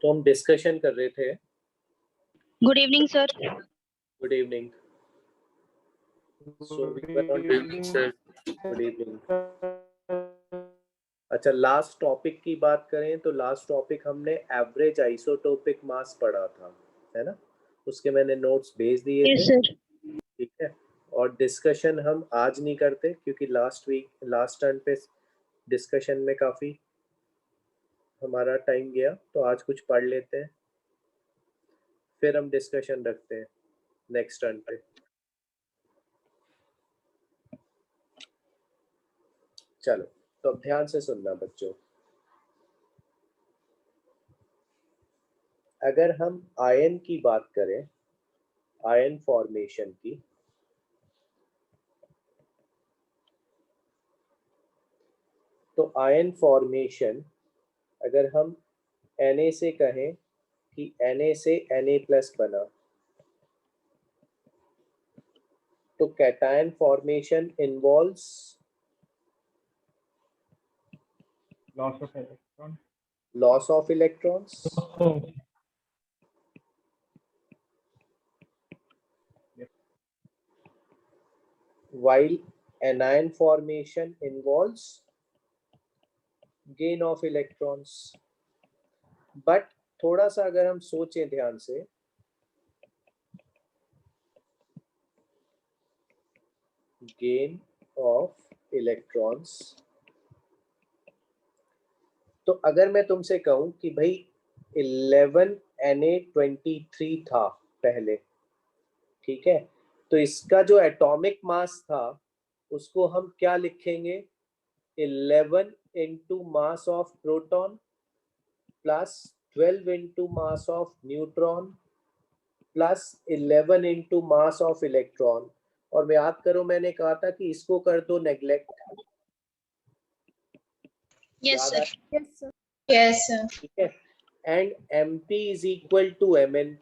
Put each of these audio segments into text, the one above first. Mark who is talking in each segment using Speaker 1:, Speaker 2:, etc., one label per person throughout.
Speaker 1: तो हम डिस्कशन कर रहे थे।
Speaker 2: Good evening sir.
Speaker 1: Good evening. So we were on good evening. अच्छा, लास्ट टॉपिक की बात करें तो लास्ट टॉपिक हमने एवरेज आइसोटोपिक मास पढ़ा था, है ना। उसके मैंने नोट्स भेज दिए थे।
Speaker 2: सर
Speaker 1: ठीक है, और डिस्कशन हम आज नहीं करते क्योंकि लास्ट टर्न पे डिस्कशन में काफ़ी हमारा टाइम गया, तो आज कुछ पढ़ लेते हैं, फिर हम डिस्कशन रखते हैं नेक्स्ट टर्न पे। चलो, तो अब ध्यान से सुनना बच्चों। अगर हम आयन की बात करें, आयन फॉर्मेशन की, तो आयन फॉर्मेशन अगर हम Na से कहें कि Na से Na+ बना, तो cation formation involves loss of electrons, while anion formation involves gain of electrons. But थोड़ा सा अगर हम सोचें ध्यान से, गेन ऑफ इलेक्ट्रॉन्स, तो अगर मैं तुमसे कहूं कि भाई 11Na23 था पहले, ठीक है, तो इसका जो एटॉमिक मास था उसको हम क्या लिखेंगे? 11 into mass of proton plus 12 into mass of neutron plus 11 into mass of electron. और याद करो मैंने कहा था कि इसको कर दो नेग्लेक्ट।
Speaker 2: यस
Speaker 1: याद
Speaker 2: सर। Yes sir.
Speaker 1: ठीक है, and Mp is equal to Mn।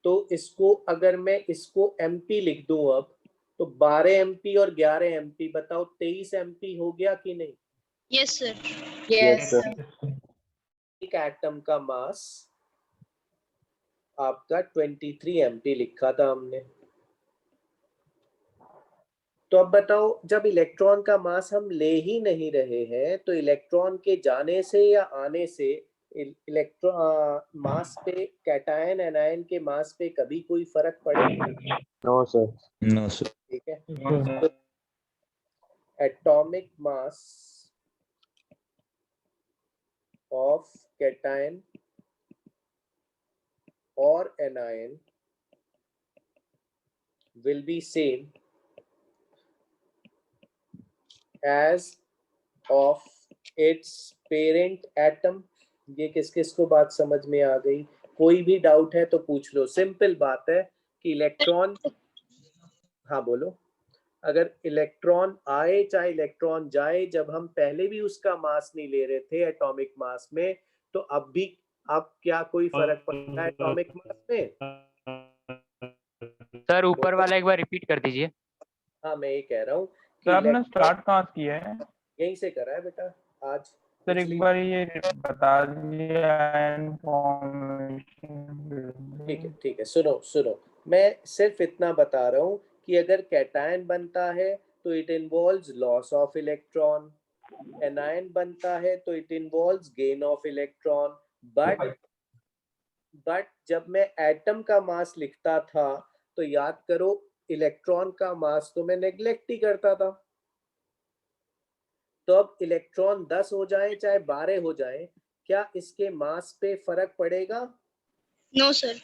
Speaker 1: तो इसको अगर मैं इसको Mp लिख दूं अब, तो 12 Mp और 11 Mp, बताओ 23 Mp हो गया कि नहीं?
Speaker 2: Yes sir. Yes sir.
Speaker 1: एक एटम का मास आपका 23 Mp लिखा था हमने। तो अब बताओ, जब इलेक्ट्रॉन का मास हम ले ही नहीं रहे हैं, तो इलेक्ट्रॉन के जाने से या आने से इलेक्ट्रॉन मास पे, कैटायन एनायन के मास पे कभी कोई फर्क पड़ेगा?
Speaker 3: No sir.
Speaker 4: No sir.
Speaker 1: ठीक है, तो एटॉमिक मास ऑफ कैटायन और anion will be same as of its parent atom। ये किस किस को बात समझ में आ गई? कोई भी डाउट है तो पूछ लो। सिंपल बात है कि इलेक्ट्रॉन, हाँ बोलो। अगर इलेक्ट्रॉन आए चाहे इलेक्ट्रॉन जाए, जब हम पहले भी उसका मास नहीं ले रहे थे एटॉमिक मास में, तो अब भी, अब क्या कोई फर्क पड़ता है एटॉमिक मास में?
Speaker 5: सर ऊपर वाला एक बार रिपीट कर दीजिए।
Speaker 1: हाँ, मैं ये कह रहा हूँ
Speaker 3: सर
Speaker 1: कि
Speaker 3: आपने स्टार्ट कहाँ से किया है?
Speaker 1: यहीं से करा है बेटा आज।
Speaker 3: सर एक बार ये बता दीजिए आयन फॉर्मेशन।
Speaker 1: ठीक है, सुनो सुनो, मैं सिर्फ इतना बता रहा हूँ कि अगर कैटायन बनता है तो it involves loss of electron, anion बनता है तो it involves gain of electron. But जब मैं एटम का मास लिखता था तो याद करो, इलेक्ट्रॉन का मास तो मैं नेग्लेक्ट ही करता था। तो अब इलेक्ट्रॉन 10 हो जाए चाहे 12 हो जाए, क्या इसके मास पे फर्क पड़ेगा?
Speaker 2: No sir.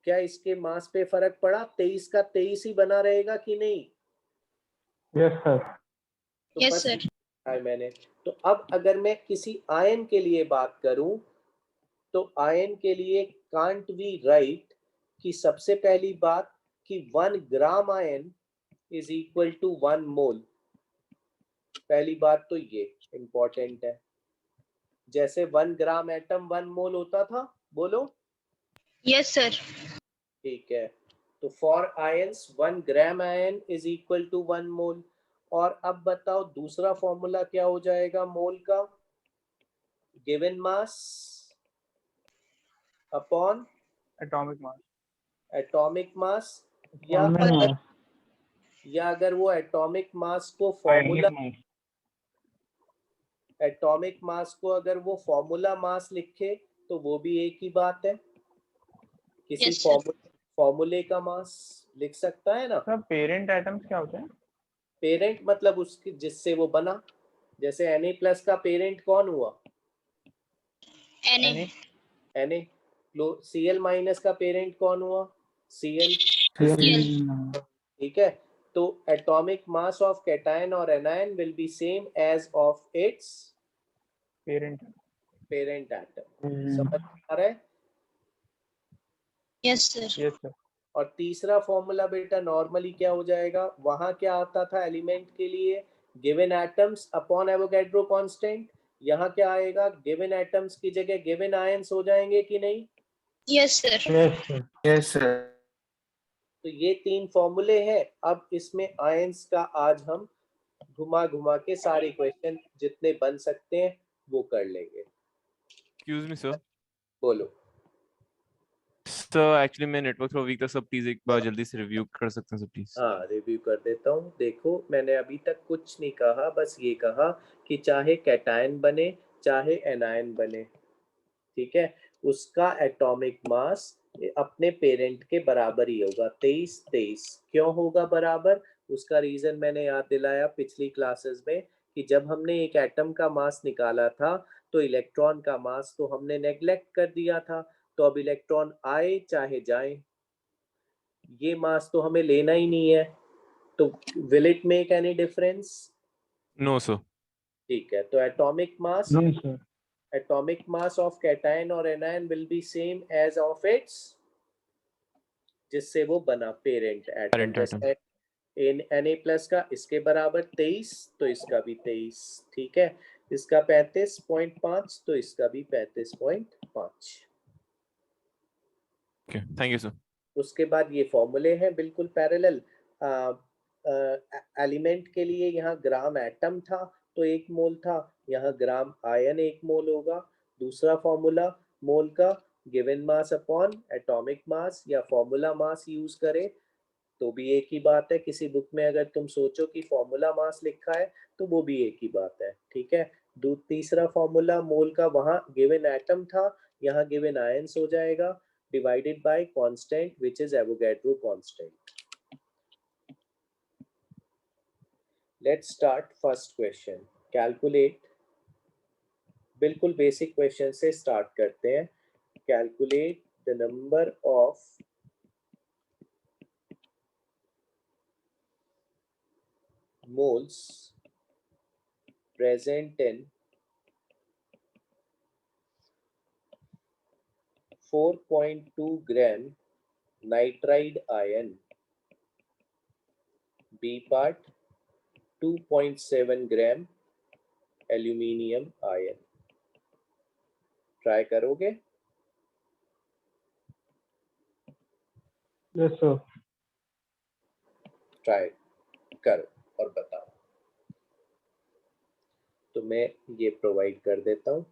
Speaker 1: क्या इसके मास पे फर्क पड़ा? 23 का 23 ही बना रहेगा कि नहीं?
Speaker 3: Yes sir.
Speaker 1: तो
Speaker 2: यस
Speaker 1: बस
Speaker 2: सर।
Speaker 1: है मैंने। तो अब अगर मैं किसी आयन के लिए बात करूं, तो आयन के लिए कांट वी राइट कि सबसे पहली बात कि 1 gram ion is equal to 1 मोल। पहली बात तो ये इंपॉर्टेंट है। जैसे 1 ग्राम एटम 1 मोल होता था, बोलो।
Speaker 2: Yes sir.
Speaker 1: ठीक है, तो for ions 1 gram ion is equal to 1 mole. और अब बताओ दूसरा फॉर्मूला क्या हो जाएगा मोल का? Given mass upon
Speaker 3: atomic mass
Speaker 1: atomic mass, या अगर वो एटॉमिक मास को फॉर्मूला एटॉमिक मास को अगर वो फॉर्मूला मास लिखे तो वो भी एक ही बात है, किसी
Speaker 2: Yes, sir.
Speaker 1: फॉर्मूले का मास लिख सकता है ना।
Speaker 3: सर पेरेंट एटम्स क्या होते हैं?
Speaker 1: पेरेंट मतलब उसकी जिससे वो बना, जैसे Na+ का पेरेंट कौन हुआ?
Speaker 2: Na.
Speaker 3: Na
Speaker 1: Cl- का पेरेंट कौन हुआ? Cl।
Speaker 2: Cl.
Speaker 1: ठीक है, तो एटॉमिक मास ऑफ कैटायन और anion will be same as of its
Speaker 3: parent
Speaker 1: parent atom. समझ आ रहा है?
Speaker 2: Yes, sir.
Speaker 3: Yes sir.
Speaker 1: और तीसरा फॉर्मूला बेटा नॉर्मली क्या हो जाएगा, वहां क्या आता था एलिमेंट के लिए? Given atoms upon Avogadro constant. यहाँ क्या आएगा? गिवन एटम्स की जगह गिवन आयंस हो जाएंगे कि नहीं?
Speaker 2: Yes, sir.
Speaker 4: Yes sir.
Speaker 1: तो ये 3 फॉर्मूले हैं। अब इसमें आयंस का आज हम घुमा घुमा के सारे क्वेश्चन जितने बन सकते हैं वो कर लेंगे।
Speaker 6: Excuse me sir.
Speaker 1: बोलो।
Speaker 6: सर एक्चुअली मैं नेटवर्क थोड़ा वीक था सर, प्लीज एक बार जल्दी से रिव्यू कर सकते हैं सर प्लीज?
Speaker 1: हाँ, रिव्यू कर देता हूँ। देखो, मैंने अभी तक कुछ नहीं कहा, बस ये कहा कि चाहे कैटायन बने चाहे एनायन बने, ठीक है, उसका एटॉमिक मास अपने पेरेंट के बराबर ही होगा, 23-23। क्यों होगा बराबर? उसका रीजन मैंने याद दिलाया पिछली क्लासेस में कि जब हमने एक एटम का मास निकाला था तो इलेक्ट्रॉन का मास तो हमने नेग्लेक्ट कर दिया था, तो अब इलेक्ट्रॉन आए चाहे जाए ये मास तो हमें लेना ही नहीं है, तो will it make any difference?
Speaker 6: No sir.
Speaker 1: ठीक है, तो atomic mass
Speaker 3: no sir.
Speaker 1: atomic mass of cation और anion will be same as of its जिससे वो बना पेरेंट एटम।
Speaker 6: Parent atom.
Speaker 1: जैसे Na+ का इसके बराबर 23 तो इसका भी 23, ठीक है, इसका 35.5 तो इसका भी 35.5।
Speaker 6: Okay, thank you sir.
Speaker 1: उसके बाद ये फॉर्मूले हैं बिल्कुल पैरेलल। एलिमेंट के लिए यहाँ ग्राम एटम था तो 1 मोल था, यहाँ ग्राम आयन 1 मोल होगा। दूसरा फॉर्मूला मोल का given mass upon atomic mass या फॉर्मूला मास यूज करें तो भी एक ही बात है। किसी बुक में अगर तुम सोचो कि फॉर्मूला मास लिखा है तो वो भी एक ही बात है, ठीक है। तीसरा फॉर्मूला मोल का, वहां गिवन एटम था, यहाँ गिवन आयंस हो जाएगा, divided by constant which is Avogadro constant. Let's start first question. Calculate. बिल्कुल बेसिक क्वेश्चन से स्टार्ट करते हैं। Calculate the number of moles present in 4.2 gram nitride ion. B part 2.7 gram aluminium ion. Try करोगे?
Speaker 3: Yes sir.
Speaker 1: Try करो और बताओ। तो मैं ये प्रोवाइड कर देता हूँ।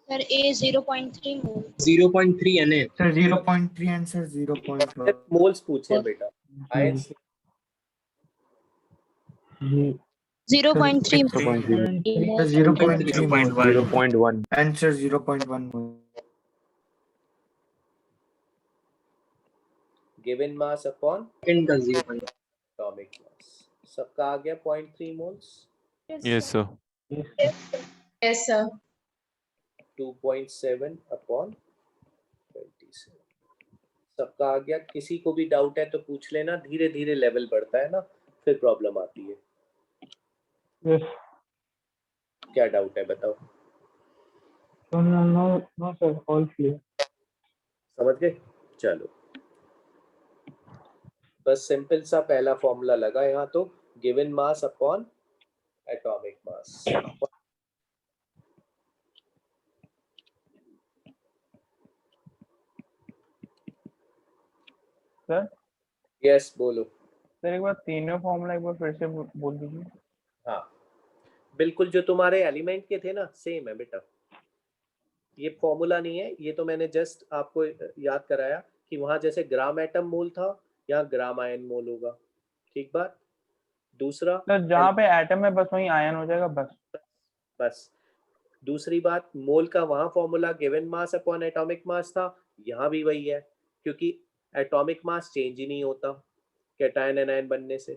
Speaker 2: Sir, A 0.3 mole.
Speaker 4: 0.3 Na।
Speaker 7: Sir 0.3 and sir 0.1
Speaker 1: moles पूछे बेटा, ions
Speaker 2: 0.3
Speaker 7: sir
Speaker 2: mole.
Speaker 7: 0.3 mole
Speaker 4: 0.1
Speaker 7: and sir 0.1 mole.
Speaker 1: Given mass upon
Speaker 4: इनका 0.
Speaker 1: एटॉमिक मास, सबका आ गया 0.3 moles.
Speaker 6: Yes sir.
Speaker 2: Yes, sir.
Speaker 1: 2.7 upon 27 सबका आ गया। किसी को भी डाउट है तो पूछ लेना, धीरे धीरे लेवल बढ़ता है ना, फिर प्रॉब्लम आती है।
Speaker 3: यस।
Speaker 1: क्या डाउट है बताओ।
Speaker 3: No no sir, all clear.
Speaker 1: समझ गए? चलो, बस सिंपल सा पहला फॉर्मूला लगा यहाँ तो, given mass upon atomic mass.
Speaker 3: Sir
Speaker 1: yes बोलो।
Speaker 3: सर एक बार तीनों फॉर्मूला एक बार फिर से बोल दीजिए।
Speaker 1: हाँ बिल्कुल, जो तुम्हारे एलिमेंट के थे ना सेम है बेटा, ये फॉर्मूला नहीं है, ये तो मैंने जस्ट आपको याद कराया कि वहां जैसे ग्राम एटम मोल था, यहाँ ग्राम आयन मोल होगा। ठीक बात। दूसरा
Speaker 3: सर जहाँ पे एटम है बस वहीं आयन हो जाएगा बस।
Speaker 1: बस दूसरी बात, मोल का वहां formula given mass upon atomic mass था, यहाँ भी वही है, क्योंकि एटॉमिक मास चेंज ही नहीं होता कैटायन एनायन बनने से।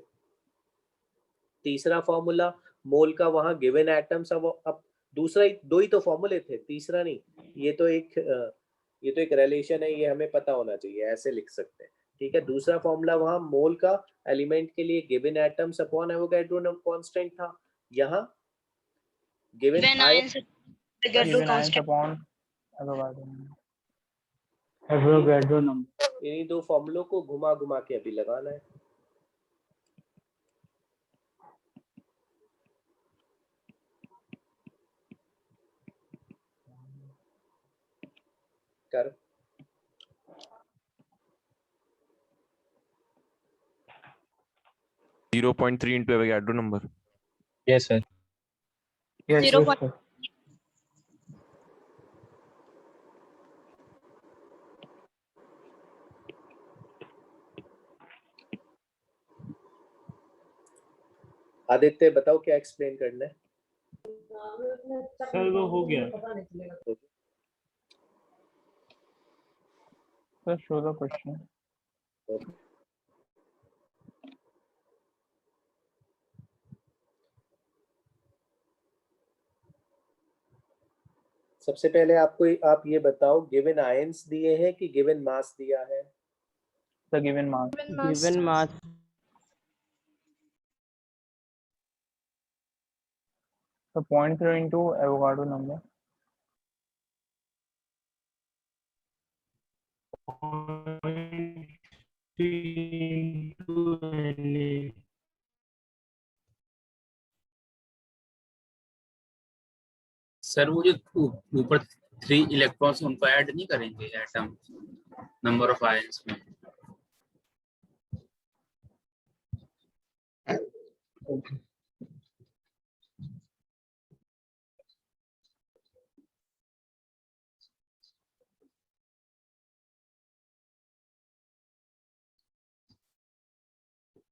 Speaker 1: तीसरा फॉर्मूला, मोल का वहां गिवन एटम्स, अब दूसरा दो ही तो फॉर्मूले थे, तीसरा नहीं। ये तो एक रिलेशन है, ये हमें पता होना चाहिए, ऐसे लिख सकते हैं। ठीक है, दूसरा फॉर्मूला वहां मोल का एलिमेंट के लिए given atoms upon Avogadro constant था, यहाँ given
Speaker 2: When
Speaker 1: ion
Speaker 2: ions Avogadro
Speaker 3: Given ions
Speaker 2: constant.
Speaker 3: upon Avogadro number.
Speaker 7: Avogadro number.
Speaker 1: इन्हीं दो फॉर्मूलों को घुमा घुमा के अभी लगाना है। कर
Speaker 6: 0.3 into Avogadro number.
Speaker 4: Yes, sir.
Speaker 7: Yes,
Speaker 2: 0.
Speaker 7: yes, sir.
Speaker 1: Aditya बताओ क्या एक्सप्लेन करना है?
Speaker 8: सर वो हो गया।
Speaker 3: Sir, show the question.
Speaker 1: सबसे पहले आप ये बताओ, गिवन आयंस दिए हैं कि गिवन मास दिया है?
Speaker 3: The given mass.
Speaker 2: Given mass.
Speaker 3: So 0.3 into Avogadro number.
Speaker 9: Sir वो जो ऊपर 3 इलेक्ट्रॉन्स उनको ऐड नहीं करेंगे एटम नंबर ऑफ आयंस में?